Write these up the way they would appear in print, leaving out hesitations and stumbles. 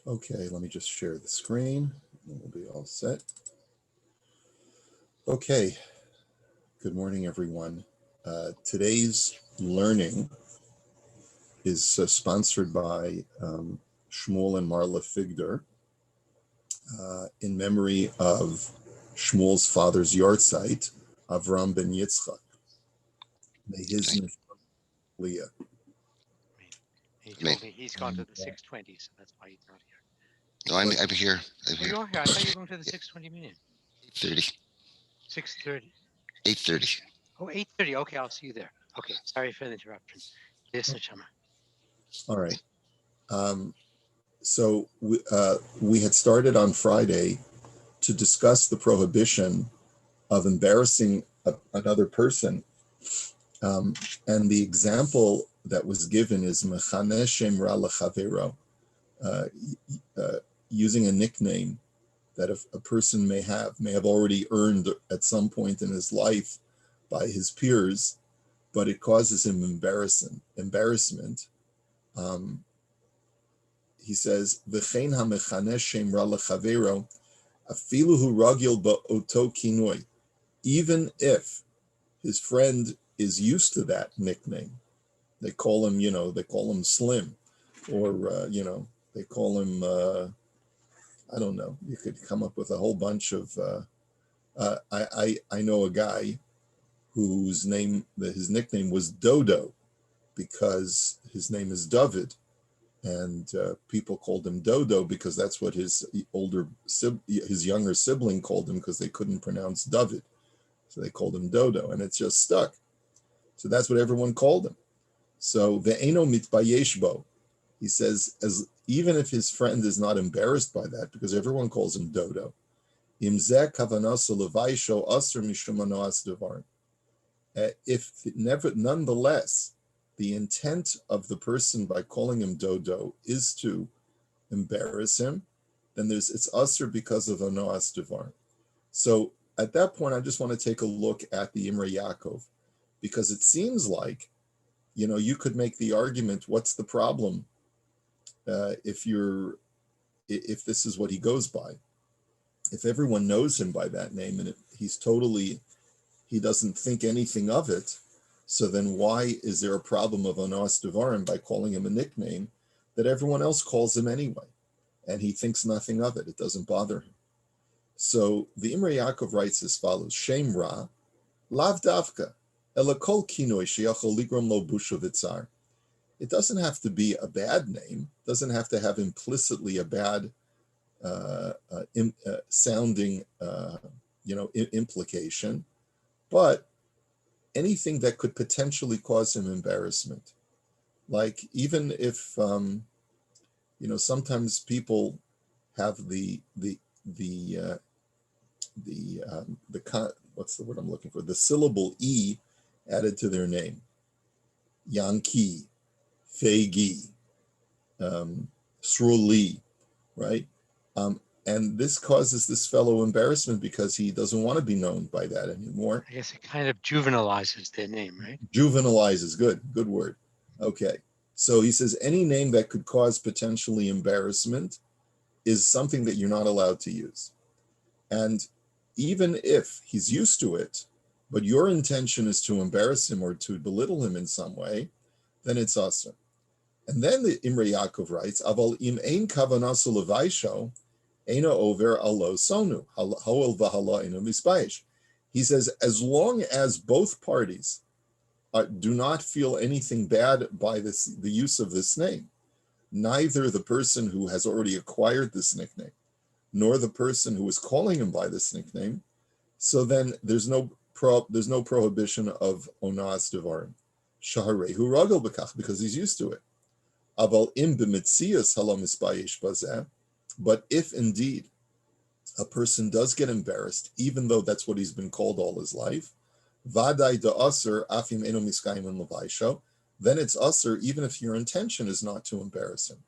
Okay, let me just share the screen and we'll be all set. Okay, good morning, everyone. Today's learning is sponsored by Shmuel and Marla Figder in memory of Shmuel's father's yahrzeit, Avram ben Yitzchak. May his neshama Leah. He told me he's gone to the 620, so that's why he's not here. No, I'm here. I'm Oh, here. you are here. I thought you were going to the 620 meeting. 8:30. 6:30. 8:30. Oh, 8:30. Okay, I'll see you there. Okay, sorry for the interruption. Yes, Neshama. All right. So we had started on Friday to discuss the prohibition of embarrassing another person. And the example that was given is Mechaneh Shem Ra Lechavero, using a nickname that a person may have already earned at some point in his life by his peers, but it causes him embarrassment. He says, "V'chein hamechaneh shem ra lechavero, afilu hu ragil ba'oto kinoi," even if his friend is used to that nickname. They call him, they call him Slim, or they call him, I don't know. You could come up with a whole bunch of. I know a guy whose his nickname was Dodo, because his name is David, and people called him Dodo because that's what his younger sibling called him, because they couldn't pronounce David, so they called him Dodo, and it's just stuck. So that's what everyone called him. So ve'eno mitbayesh bo, he says, as even if his friend is not embarrassed by that, because everyone calls him Dodo, imzeh kavanaso levaisho aser mishum anoas devarim. If nonetheless the intent of the person by calling him Dodo is to embarrass him, then it's usher because of anoas devarim. So at that point, I just want to take a look at the Imrei Yaakov, because it seems like, you could make the argument, what's the problem if this is what he goes by? If everyone knows him by that name and he doesn't think anything of it, so then why is there a problem of Anas Devarim by calling him a nickname that everyone else calls him anyway? And he thinks nothing of it. It doesn't bother him. So the Imrei Yaakov writes as follows: Shem Ra, Lav Davka, Elakol Kinoi Sheyachol Ligrom Lo Busha Vitzar. It doesn't have to be a bad name, doesn't have to have implicitly a bad sounding implication, but anything that could potentially cause him embarrassment. Like, even if sometimes people have what's the word I'm looking for? The syllable E added to their name. Yankee, Feigi, Sruli, right? And this causes this fellow embarrassment because he doesn't want to be known by that anymore. I guess it kind of juvenilizes their name, right? Juvenilizes, good word. Okay. So he says any name that could cause potentially embarrassment is something that you're not allowed to use. And even if he's used to it, but your intention is to embarrass him or to belittle him in some way, then it's awesome. And then the Imrei Yaakov writes, Aval im ein kavanasu levaisho, eina over alo sonu, hoel v'hala inu mispayish. He says, as long as both parties do not feel anything bad by the use of this name, neither the person who has already acquired this nickname, nor the person who is calling him by this nickname, so then there's no prohibition of onas devarim. Shaharehu ragel b'kach, because he's used to it. Aval im b'mitzias hala mispayish bazeh, but if indeed a person does get embarrassed, even though that's what he's been called all his life, vaday da'aser afim eno miskayim and levaisho, then it's aser even if your intention is not to embarrass him.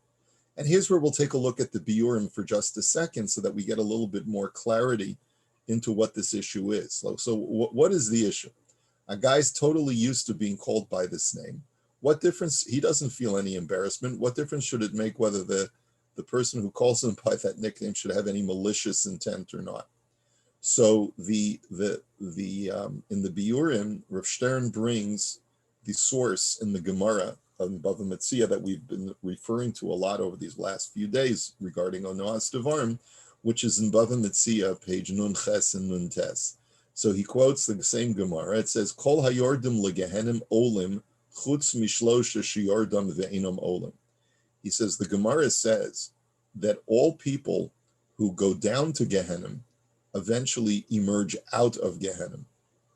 And here's where we'll take a look at the biurim for just a second, so that we get a little bit more clarity into what this issue is. So what is the issue? A guy's totally used to being called by this name. What difference? He doesn't feel any embarrassment. What difference should it make whether the the person who calls him by that nickname should have any malicious intent or not. So in the Biurim, Rav Stern brings the source in the Gemara of Bava Metzia that we've been referring to a lot over these last few days regarding Onoas Devarim, which is in Bava Metzia, page Nun Ches and Nun Tes. So he quotes the same Gemara. It says, Kol hayordim legehenim olim chutz mishlosha sheyordam ve'enom olim. He says, the Gemara says that all people who go down to Gehenim eventually emerge out of Gehenim,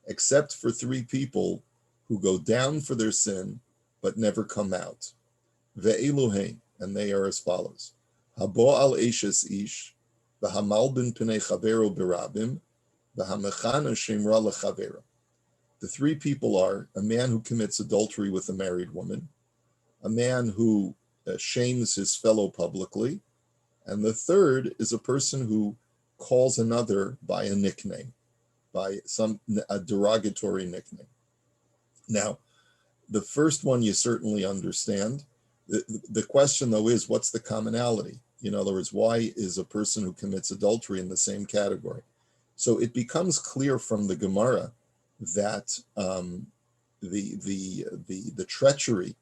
except for 3 people who go down for their sin but never come out. Ve'eluhein, and they are as follows: Habo al eshes ish, v'hamalbin pnei chavero berabim, v'hamechana shemra lechavero. The 3 people are a man who commits adultery with a married woman, a man who shames his fellow publicly, and the third is a person who calls another by a nickname, by a derogatory nickname. Now, the first one you certainly understand. The question, though, is what's the commonality? In other words, why is a person who commits adultery in the same category? So it becomes clear from the Gemara that the treachery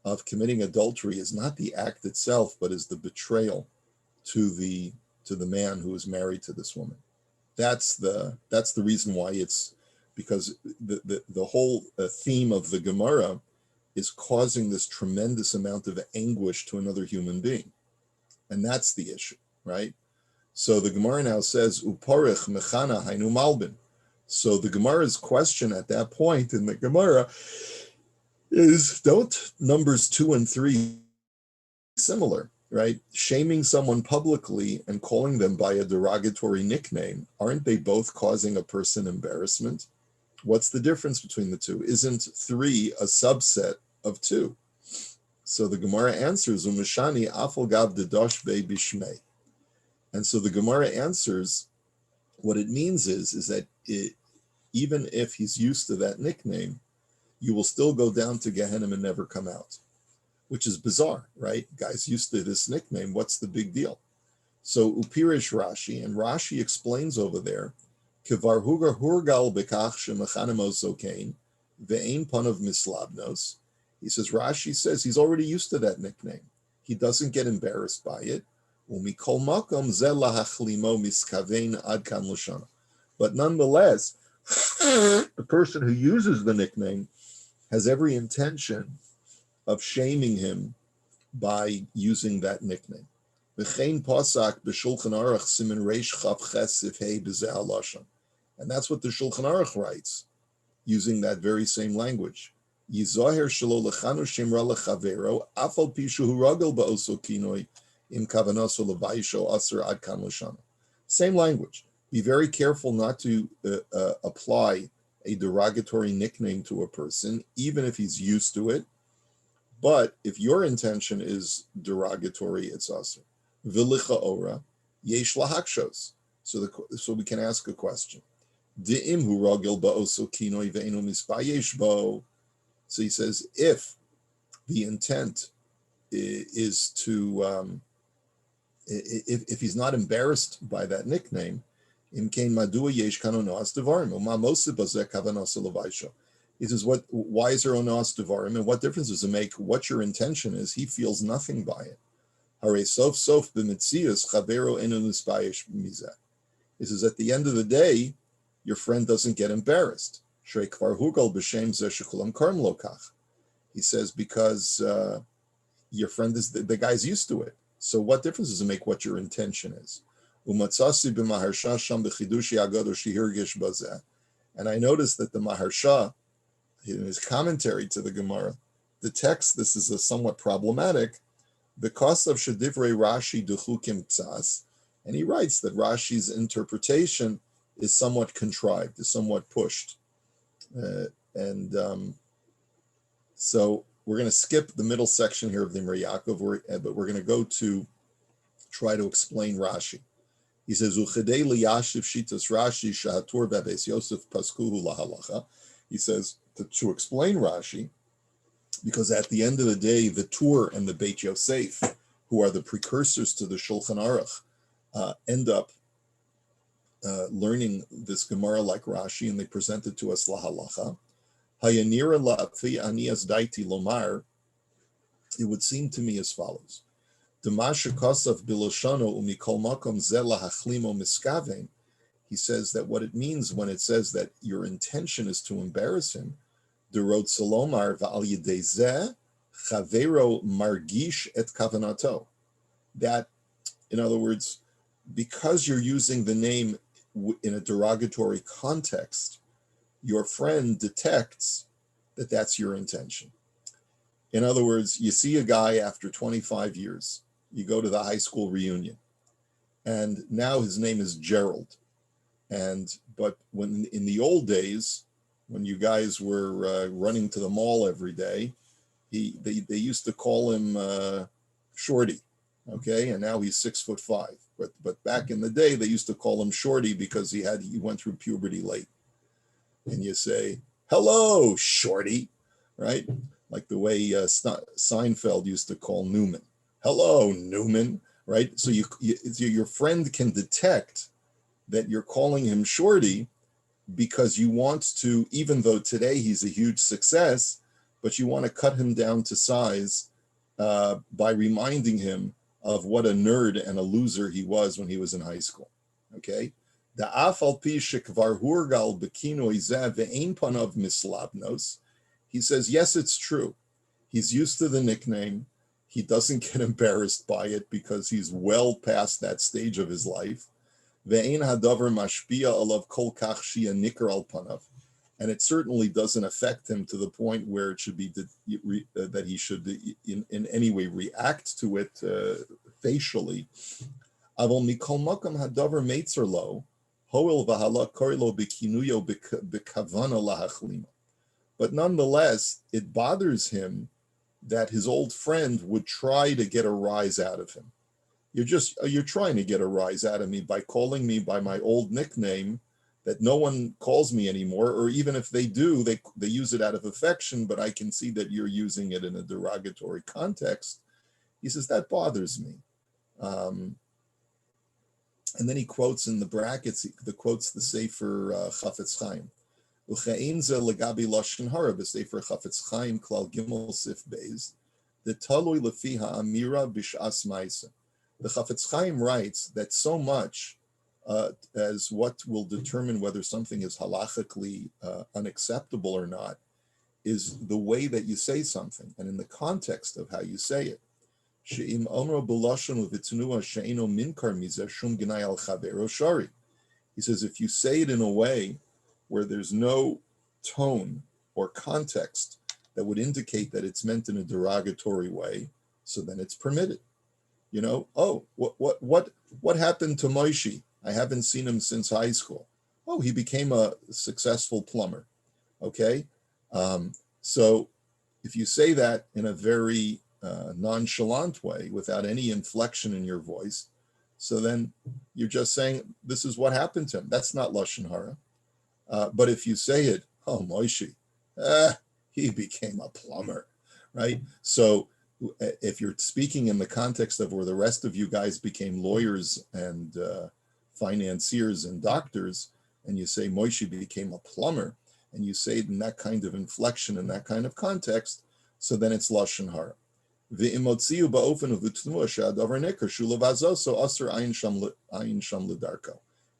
of committing adultery is not the act itself, but is the betrayal to the man who is married to this woman. That's the reason why it's, because the whole theme of the Gemara is causing this tremendous amount of anguish to another human being. And that's the issue, right? So the Gemara now says, Uparich mechana hainu malbin. So the Gemara's question at that point in the Gemara is, don't numbers 2 and 3 similar, right? Shaming someone publicly and calling them by a derogatory nickname, aren't they both causing a person embarrassment? What's the difference between the two? Isn't 3 a subset of 2? So the Gemara answers, Umashani afal gab dedosh be bishmei. And so the Gemara answers, what it means is that even if he's used to that nickname, you will still go down to Gehenna and never come out, which is bizarre, right? Guy's used to this nickname. What's the big deal? So Upirish Rashi, and Rashi explains over there, Kivar hugar hurgal bekach shemachanamos okain ve'ein panav mislabnos. He says, Rashi says he's already used to that nickname. He doesn't get embarrassed by it. Umikol makom ze lahachlimo miskavein ad kan l'shana. But nonetheless, the person who uses the nickname has every intention of shaming him by using that nickname. V'chein pasak b'shulchan aruch siman reish chav ches sifhei b'zeh halashon. And that's what the Shulchan Aruch writes, using that very same language. Yizoher shelo lechanu shemra lechavero afal pishu hu ragel ba'oso kinoi im kavanoso levaisho aser ad kan l'shana. Same language. Be very careful not to apply a derogatory nickname to a person, even if he's used to it. But if your intention is derogatory, it's aser. V'licha ora yesh lahakshos. So we can ask a question. So he says, if the intent is to, if he's not embarrassed by that nickname, he says, why is there onas devarim, and what difference does it make what your intention is? He feels nothing by it. He says, at the end of the day, your friend doesn't get embarrassed. He says, because your friend is, the guy's used to it. So what difference does it make what your intention is? And I noticed that the Maharsha, in his commentary to the Gemara, the text, this is a somewhat problematic, because of Shedivrei Rashi Duchukim Tzas, and he writes that Rashi's interpretation is somewhat contrived, is somewhat pushed. So we're going to skip the middle section here of the Imrei Yaakov, but we're going to go to try to explain Rashi. He says, Uchedei liyashiv shitas Rashi shahatur v'abeis Yosef paskuhu lahalacha. He says, to explain Rashi, because at the end of the day, the Tur and the Beit Yosef who are the precursors to the Shulchan Aruch, end up learning this Gemara like Rashi, and they present it to us lahalacha. Hayanira la'afi anias daiti lomar. It would seem to me as follows: Demasha kosav biloshano umikol makom zeh lahachlimo miskavein. He says that what it means when it says that your intention is to embarrass him, derot salomar va'al yedei zeh chavero margish et kavanato. That, in other words, because you're using the name in a derogatory context, your friend detects that that's your intention. In other words, you see a guy after 25 years, you go to the high school reunion, and now his name is Gerald. But when in the old days, when you guys were running to the mall every day, they used to call him Shorty, okay? And now he's 6'5". But back in the day, they used to call him Shorty because he went through puberty late. And you say, "Hello, Shorty," right? Like the way Seinfeld used to call Newman. "Hello, Newman," right? So your friend can detect that you're calling him Shorty because you want to, even though today he's a huge success, but you want to cut him down to size by reminding him of what a nerd and a loser he was when he was in high school, okay? He says, yes, it's true. He's used to the nickname. He doesn't get embarrassed by it because he's well past that stage of his life. And it certainly doesn't affect him to the point where it should be that he should in any way react to it facially. But nonetheless, it bothers him that his old friend would try to get a rise out of him. You're trying to get a rise out of me by calling me by my old nickname that no one calls me anymore, or even if they do, they use it out of affection, but I can see that you're using it in a derogatory context. He says, that bothers me. And then he quotes in the brackets, the Sefer Chafetz Chaim. Uchein ze legabi lashon hara b'Sefer Chafetz Chaim klal gimel sif beis, the talui lefi ha'amira b'shas ma'aseh. The Chafetz Chaim writes that so much as what will determine whether something is halachically unacceptable or not is the way that you say something and in the context of how you say it. She'im omro b'lashon u'v'tnua she'eno minkar mizeh shum gnai al chavero shari. He says if you say it in a way where there's no tone or context that would indicate that it's meant in a derogatory way, so then it's permitted. You know, oh, what happened to Moshe? I haven't seen him since high school. Oh, he became a successful plumber. Okay, so if you say that in a very nonchalant way, without any inflection in your voice, so then you're just saying this is what happened to him. That's not lashon hara. But if you say it, oh, Moshe, he became a plumber, right? So if you're speaking in the context of where the rest of you guys became lawyers and financiers and doctors, and you say Moshe became a plumber, and you say it in that kind of inflection, in that kind of context, so then it's lashon hara.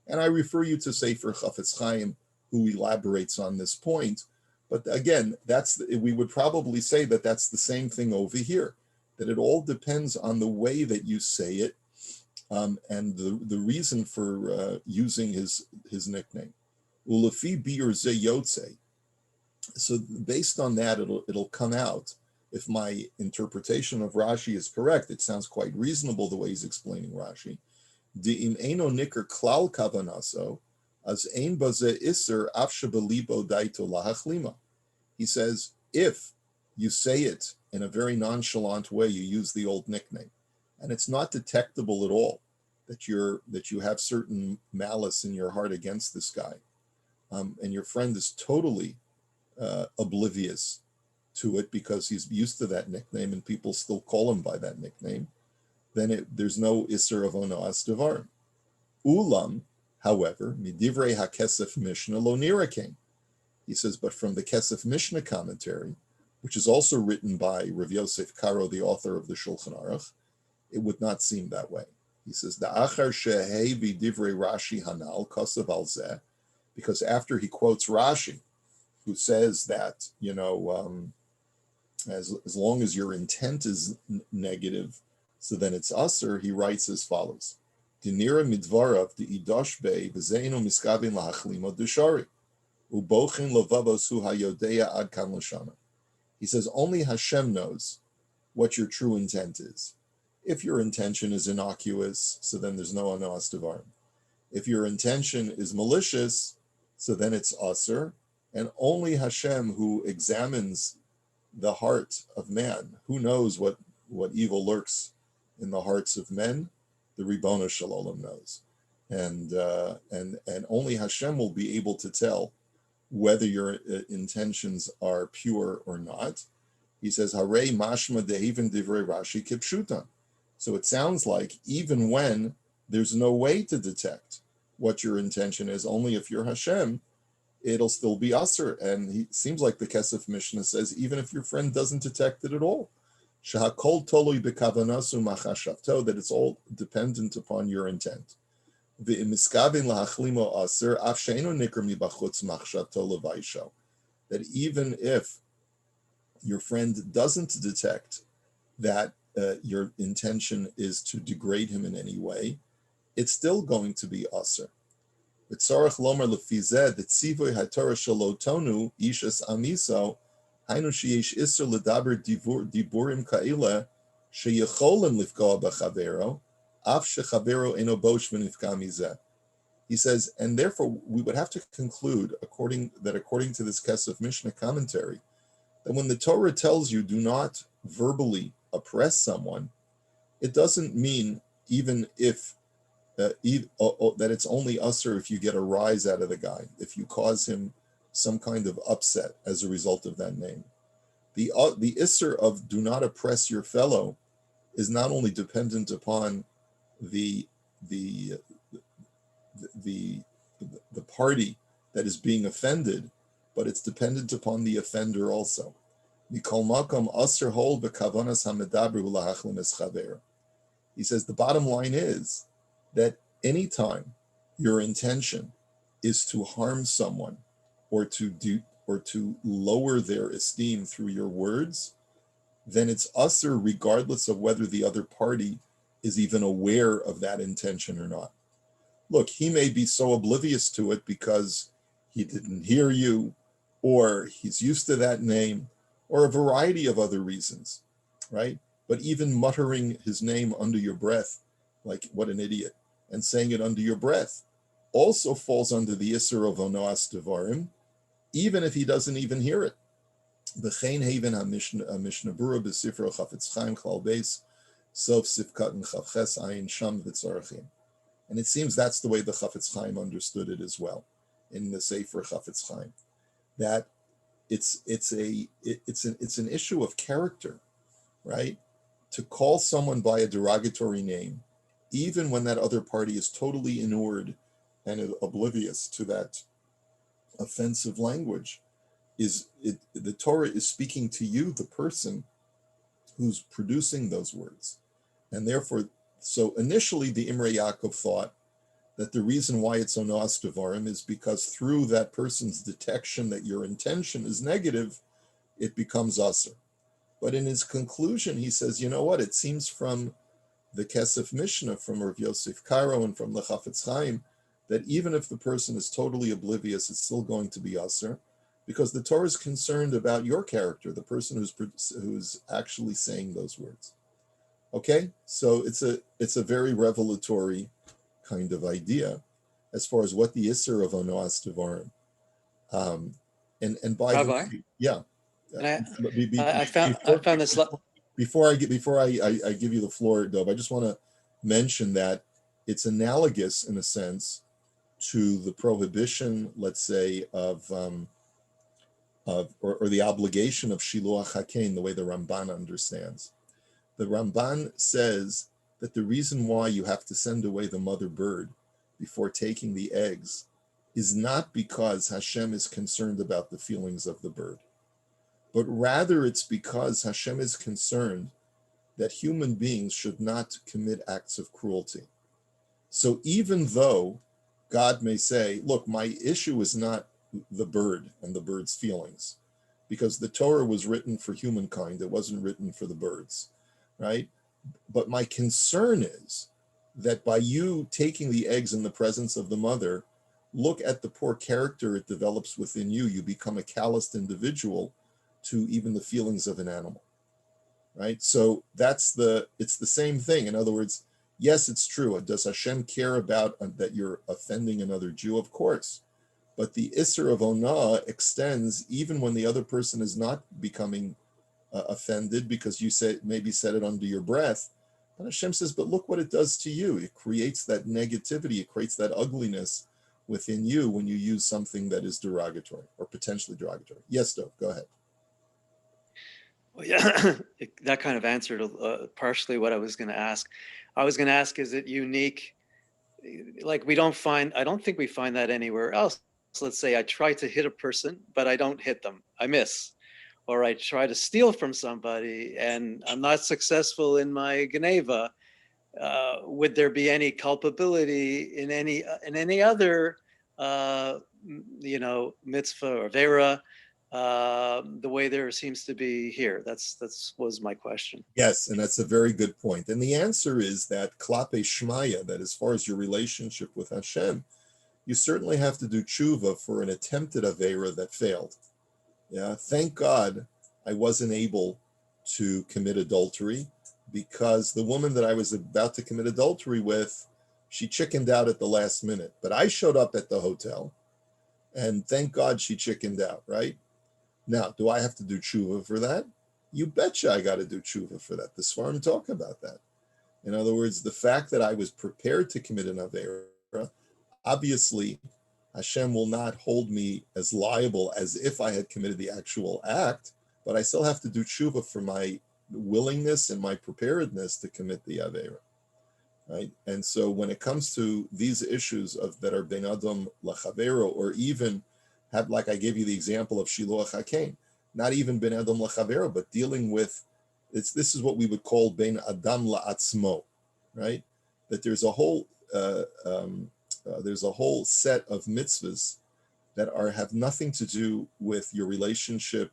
And I refer you to Sefer Chafetz Chaim, who elaborates on this point. But again, we would probably say that that's the same thing over here, that it all depends on the way that you say it and the reason for using his nickname. Ulefi bir ze yotze. So based on that, it'll come out. If my interpretation of Rashi is correct, it sounds quite reasonable the way he's explaining Rashi. Di'im eino nikar klal kavanaso, as ein baze iser afshe belibo daito lahachlima. He says, if you say it in a very nonchalant way, you use the old nickname, and it's not detectable at all that you have certain malice in your heart against this guy, and your friend is totally oblivious to it because he's used to that nickname and people still call him by that nickname. then there's no Isser of Onoas Devarim. Ulam, however, Midivrei HaKesef Mishnah Lo Nira came. He says, but from the Kesef Mishnah commentary, which is also written by Rav Yosef Karo, the author of the Shulchan Aruch, it would not seem that way. He says, Da'achar shehei v'divrei Rashi hanal kosav al zeh, because after he quotes Rashi, who says that, as long as your intent is negative, so then it's usher, he writes as follows. Dinira midvarav di'idosh bei v'zeinu miskavin lahachlimo dushari. Ubochin lovavos hu hayodeya ad kan l'shana. He says only Hashem knows what your true intent is. If your intention is innocuous, so then there's no anoas devarim. If your intention is malicious, so then it's aser, and only Hashem, who examines the heart of man, who knows what evil lurks in the hearts of men, the Ribono Shel Olam knows, and only Hashem will be able to tell whether your intentions are pure or not. He says, Harei mashma de'even divrei Rashi kipshutan. So it sounds like even when there's no way to detect what your intention is, only if you're Hashem, it'll still be Aser. And he seems like the Kesef Mishnah says, even if your friend doesn't detect it at all, Shahakol tolui bekavanasu machashavto, that it's all dependent upon your intent. That even if your friend doesn't detect that your intention is to degrade him in any way, it's still going to be aser. V'tzarech lomer lefizeh detzivoy haTorah shelo tonu ishas amiso hainu sheyesh iser ledaber diburim kaila sheyecholim lifkoa b'chavero. He says, and therefore we would have to conclude, according to this Kesef Mishnah commentary, that when the Torah tells you do not verbally oppress someone, it doesn't mean even if that it's only usher if you get a rise out of the guy, if you cause him some kind of upset as a result of that name. The isser of do not oppress your fellow is not only dependent upon the party that is being offended, but it's dependent upon the offender also. He says the bottom line is that anytime your intention is to harm someone or to lower their esteem through your words, then it's usher regardless of whether the other party is even aware of that intention or not. Look, he may be so oblivious to it because he didn't hear you, or he's used to that name, or a variety of other reasons, right? But even muttering his name under your breath, like what an idiot, and saying it under your breath, also falls under the Isser of Onoas Devarim, even if he doesn't even hear it. V'chein haven ha-Mishnah Berurah b'Sifra Chafetz Chaim Klal Beis Sof Sifkat and Chavches Ayin Sham V'Tzarachim. And it seems that's the way the Chafetz Chaim understood it as well, in the Sefer Chafetz Chaim, that it's an issue of character, right? To call someone by a derogatory name, even when that other party is totally inured and oblivious to that offensive language, the Torah is speaking to you, the person who's producing those words. And therefore, so initially the Imrei Yaakov thought that the reason why it's onoas devarim is because through that person's detection that your intention is negative, it becomes aser. But in his conclusion, he says, you know what, it seems from the Kesef Mishnah, from Rav Yosef Karo and from the Chafetz Chaim, that even if the person is totally oblivious, it's still going to be aser, because the Torah is concerned about your character, the person who's actually saying those words. Okay, so it's a very revelatory kind of idea as far as what the Isser of Onoas Devarim. And by Rabbi? the way, yeah. I found this. Before I give you the floor, Dov, I just want to mention that it's analogous in a sense to the prohibition, let's say, of the obligation of Shiluach Hakein, the way the Ramban understands. The Ramban says that the reason why you have to send away the mother bird before taking the eggs is not because Hashem is concerned about the feelings of the bird, but rather it's because Hashem is concerned that human beings should not commit acts of cruelty. So even though God may say, look, my issue is not the bird and the bird's feelings, because the Torah was written for humankind, it wasn't written for the birds, right? But my concern is that by you taking the eggs in the presence of the mother, look at the poor character it develops within you. You become a calloused individual to even the feelings of an animal, right? So it's the same thing. In other words, yes, it's true. Does Hashem care about that you're offending another Jew? Of course. But the Isser of Onah extends even when the other person is not becoming offended because you maybe said it under your breath. And Hashem says, but look what it does to you. It creates that negativity. It creates that ugliness within you when you use something that is derogatory or potentially derogatory. Yes, Dov, go ahead. Well, yeah, that kind of answered partially what I was going to ask. I was going to ask, is it unique? Like I don't think we find that anywhere else. So let's say I try to hit a person, but I don't hit them. I miss. Or I try to steal from somebody and I'm not successful in my Geneva. Would there be any culpability in any other, mitzvah or vera, the way there seems to be here? That's was my question. Yes, and that's a very good point. And the answer is that klape shmaya, that as far as your relationship with Hashem, you certainly have to do tshuva for an attempted avera that failed. Yeah, thank God I wasn't able to commit adultery because the woman that I was about to commit adultery with, she chickened out at the last minute. But I showed up at the hotel and thank God she chickened out, right? Now, do I have to do tshuva for that? You betcha I got to do tshuva for that. The Svarim talk about that. In other words, the fact that I was prepared to commit an avera, obviously Hashem will not hold me as liable as if I had committed the actual act, but I still have to do tshuva for my willingness and my preparedness to commit the avera, right? And so when it comes to these issues that are ben adam lachavero, or even have, like I gave you the example of shiluach hakein, not even ben adam lachavero, but dealing with this is what we would call ben adam la'atzmo, right? That there's a whole set of mitzvahs that have nothing to do with your relationship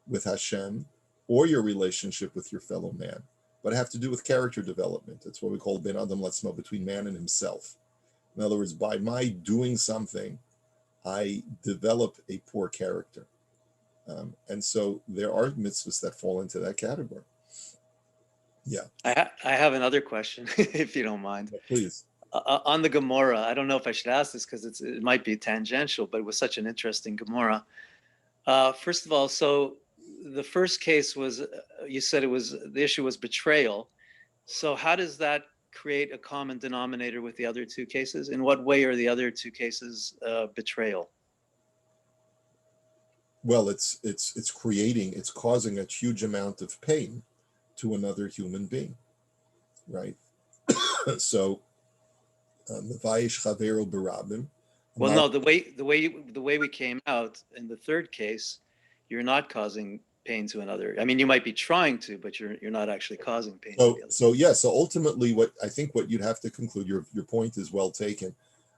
with Hashem or your relationship with your fellow man, but have to do with character development. That's what we call ben adam latzmo, between man and himself. In other words, by my doing something, I develop a poor character. And so there are mitzvahs that fall into that category. Yeah. I have another question, if you don't mind. Yeah, please. On the Gemara, I don't know if I should ask this because it might be tangential, but it was such an interesting Gemara. First of all, so the first case was, you said the issue was betrayal. So how does that create a common denominator with the other two cases? In what way are the other two cases betrayal? Well, it's causing a huge amount of pain to another human being, right? So, mevayish chavero berabim. Well, no, the way we came out in the third case, you're not causing pain to another. I mean, you might be trying to, but you're not actually causing pain to the other. So ultimately, what you'd have to conclude, your point is well taken.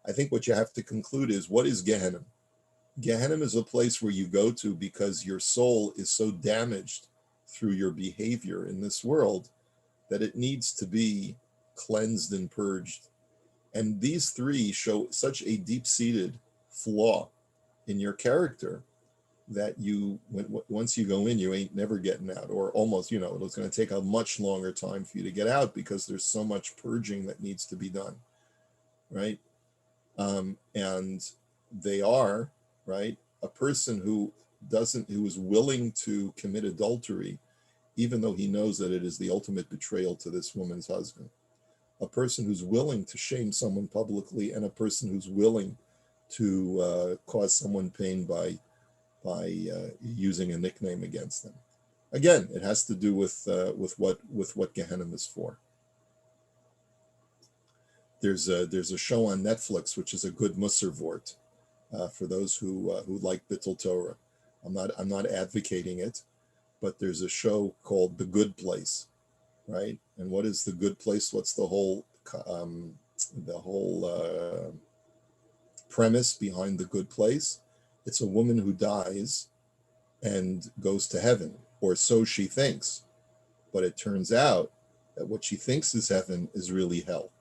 I think what you have to conclude is, what is Gehenna? Gehenna is a place where you go to because your soul is so damaged through your behavior in this world that it needs to be cleansed and purged. And these three show such a deep-seated flaw in your character that once you go in, you ain't never getting out, or almost, it's going to take a much longer time for you to get out because there's so much purging that needs to be done, right? And they are, right, a person who is willing to commit adultery, even though he knows that it is the ultimate betrayal to this woman's husband. A person who's willing to shame someone publicly, and a person who's willing to cause someone pain by using a nickname against them. Again, it has to do with what Gehenna is for. there's a show on Netflix which is a good Musar vort for those who like Bittul Torah. I'm not advocating it, but there's a show called The Good Place, right? And what is The Good Place? What's the whole premise behind The Good Place? It's a woman who dies and goes to heaven, or so she thinks. But it turns out that what she thinks is heaven is really hell.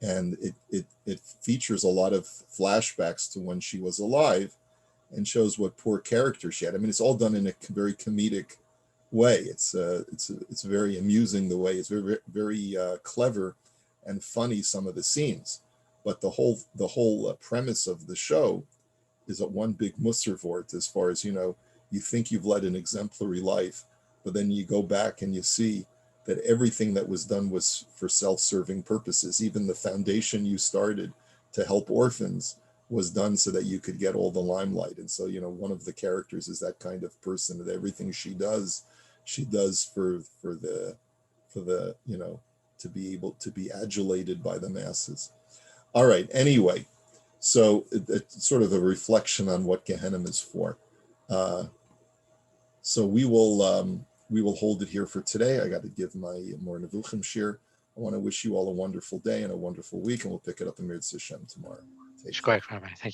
And it features a lot of flashbacks to when she was alive and shows what poor character she had. I mean, it's all done in a very comedic way. It's very amusing the way it's very clever and funny, some of the scenes. But the whole premise of the show is a one big musar vort, as far as, you think you've led an exemplary life, but then you go back and you see that everything that was done was for self-serving purposes. Even the foundation you started to help orphans was done so that you could get all the limelight. And so, one of the characters is that kind of person, that everything she does for the to be able to be adulated by the masses. All right. Anyway, so it's sort of a reflection on what Gehenna is for. So we will hold it here for today. I got to give my more Nevuchim shir. I want to wish you all a wonderful day and a wonderful week, and we'll pick it up in Mirz Hashem tomorrow. Take care. Thank you.